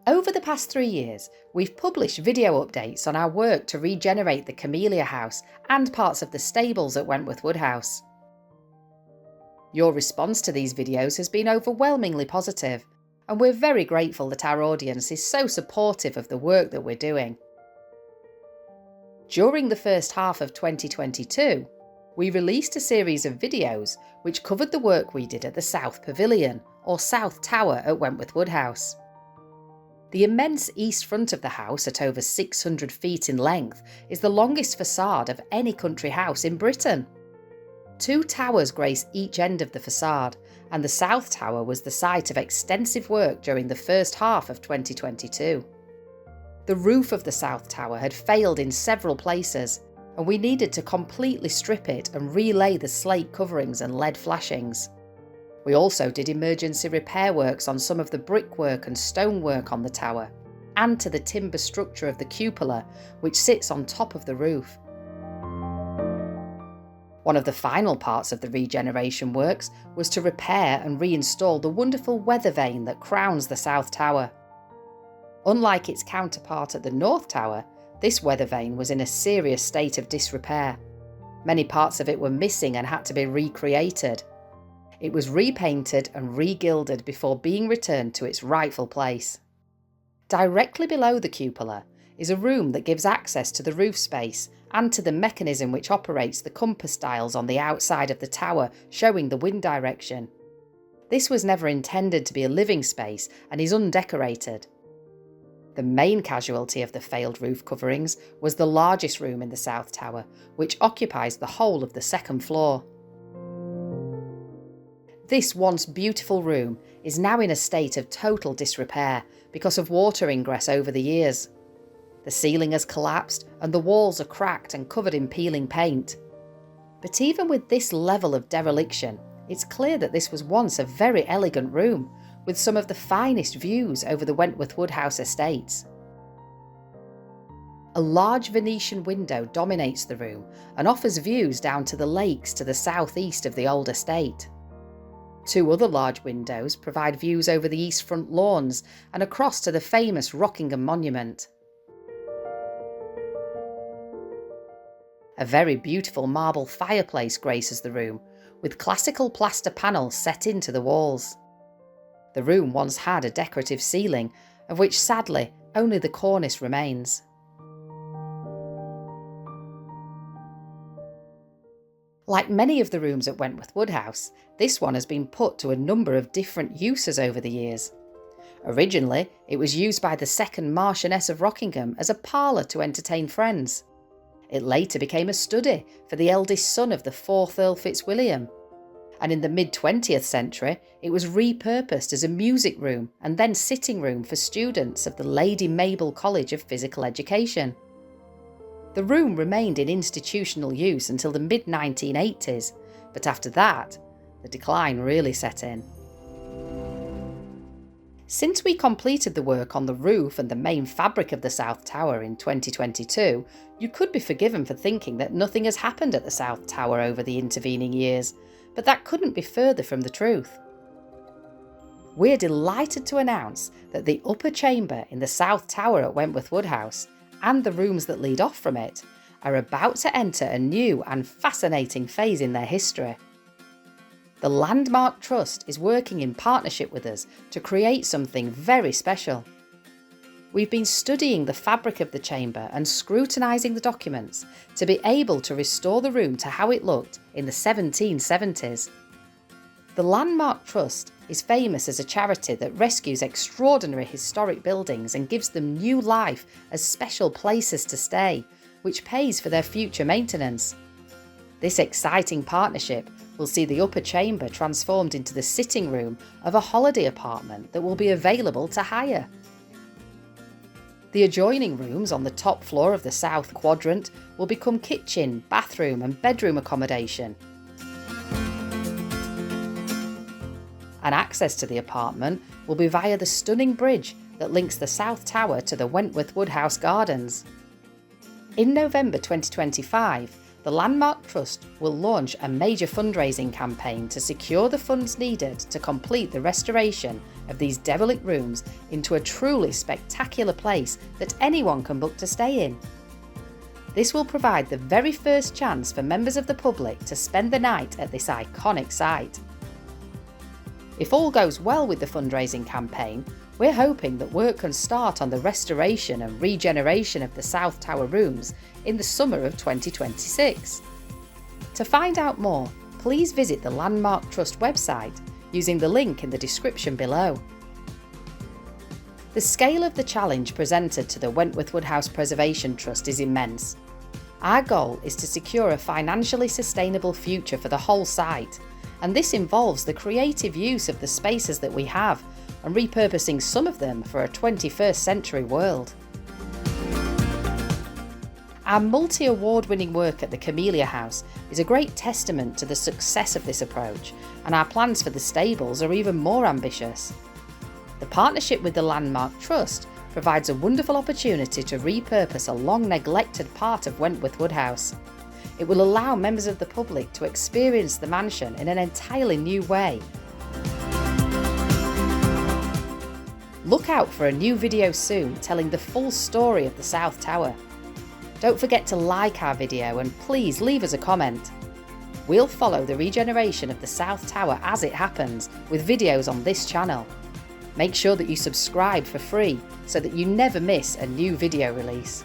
Over the past 3 years, we've published video updates on our work to regenerate the Camellia House and parts of the stables at Wentworth Woodhouse. Your response to these videos has been overwhelmingly positive, and we're very grateful that our audience is so supportive of the work that we're doing. During the first half of 2022, we released a series of videos which covered the work we did at the South Pavilion, or South Tower at Wentworth Woodhouse. The immense east front of the house, at over 600 feet in length, is the longest facade of any country house in Britain. 2 towers grace each end of the facade, and the South Tower was the site of extensive work during the first half of 2022. The roof of the South Tower had failed in several places, and we needed to completely strip it and relay the slate coverings and lead flashings. We also did emergency repair works on some of the brickwork and stonework on the tower, and to the timber structure of the cupola, which sits on top of the roof. One of the final parts of the regeneration works was to repair and reinstall the wonderful weather vane that crowns the South Tower. Unlike its counterpart at the North Tower, this weather vane was in a serious state of disrepair. Many parts of it were missing and had to be recreated. It was repainted and re-gilded before being returned to its rightful place. Directly below the cupola is a room that gives access to the roof space and to the mechanism which operates the compass dials on the outside of the tower, showing the wind direction. This was never intended to be a living space and is undecorated. The main casualty of the failed roof coverings was the largest room in the South Tower, which occupies the whole of the second floor. This once beautiful room is now in a state of total disrepair because of water ingress over the years. The ceiling has collapsed and the walls are cracked and covered in peeling paint. But even with this level of dereliction, it's clear that this was once a very elegant room, with some of the finest views over the Wentworth Woodhouse estates. A large Venetian window dominates the room and offers views down to the lakes to the southeast of the old estate. 2 other large windows provide views over the east front lawns and across to the famous Rockingham Monument. A very beautiful marble fireplace graces the room, with classical plaster panels set into the walls. The room once had a decorative ceiling, of which sadly only the cornice remains. Like many of the rooms at Wentworth Woodhouse, this one has been put to a number of different uses over the years. Originally, it was used by the second Marchioness of Rockingham as a parlour to entertain friends. It later became a study for the eldest son of the 4th Earl Fitzwilliam. And in the mid-20th century, it was repurposed as a music room and then sitting room for students of the Lady Mabel College of Physical Education. The room remained in institutional use until the mid-1980s, but after that, the decline really set in. Since we completed the work on the roof and the main fabric of the South Tower in 2022, you could be forgiven for thinking that nothing has happened at the South Tower over the intervening years, but that couldn't be further from the truth. We're delighted to announce that the upper chamber in the South Tower at Wentworth Woodhouse and the rooms that lead off from it are about to enter a new and fascinating phase in their history. The Landmark Trust is working in partnership with us to create something very special. We've been studying the fabric of the chamber and scrutinising the documents to be able to restore the room to how it looked in the 1770s. The Landmark Trust is famous as a charity that rescues extraordinary historic buildings and gives them new life as special places to stay, which pays for their future maintenance. This exciting partnership will see the upper chamber transformed into the sitting room of a holiday apartment that will be available to hire. The adjoining rooms on the top floor of the south quadrant will become kitchen, bathroom and bedroom accommodation. And access to the apartment will be via the stunning bridge that links the South Tower to the Wentworth Woodhouse Gardens. In November 2025, the Landmark Trust will launch a major fundraising campaign to secure the funds needed to complete the restoration of these derelict rooms into a truly spectacular place that anyone can book to stay in. This will provide the very first chance for members of the public to spend the night at this iconic site. If all goes well with the fundraising campaign, we're hoping that work can start on the restoration and regeneration of the South Tower rooms in the summer of 2026. To find out more, please visit the Landmark Trust website using the link in the description below. The scale of the challenge presented to the Wentworth Woodhouse Preservation Trust is immense. Our goal is to secure a financially sustainable future for the whole site, and this involves the creative use of the spaces that we have and repurposing some of them for a 21st century world. Our multi-award-winning work at the Camellia House is a great testament to the success of this approach, and our plans for the stables are even more ambitious. The partnership with the Landmark Trust provides a wonderful opportunity to repurpose a long-neglected part of Wentworth Woodhouse. It will allow members of the public to experience the mansion in an entirely new way. Look out for a new video soon telling the full story of the South Tower. Don't forget to like our video and please leave us a comment. We'll follow the regeneration of the South Tower as it happens with videos on this channel. Make sure that you subscribe for free so that you never miss a new video release.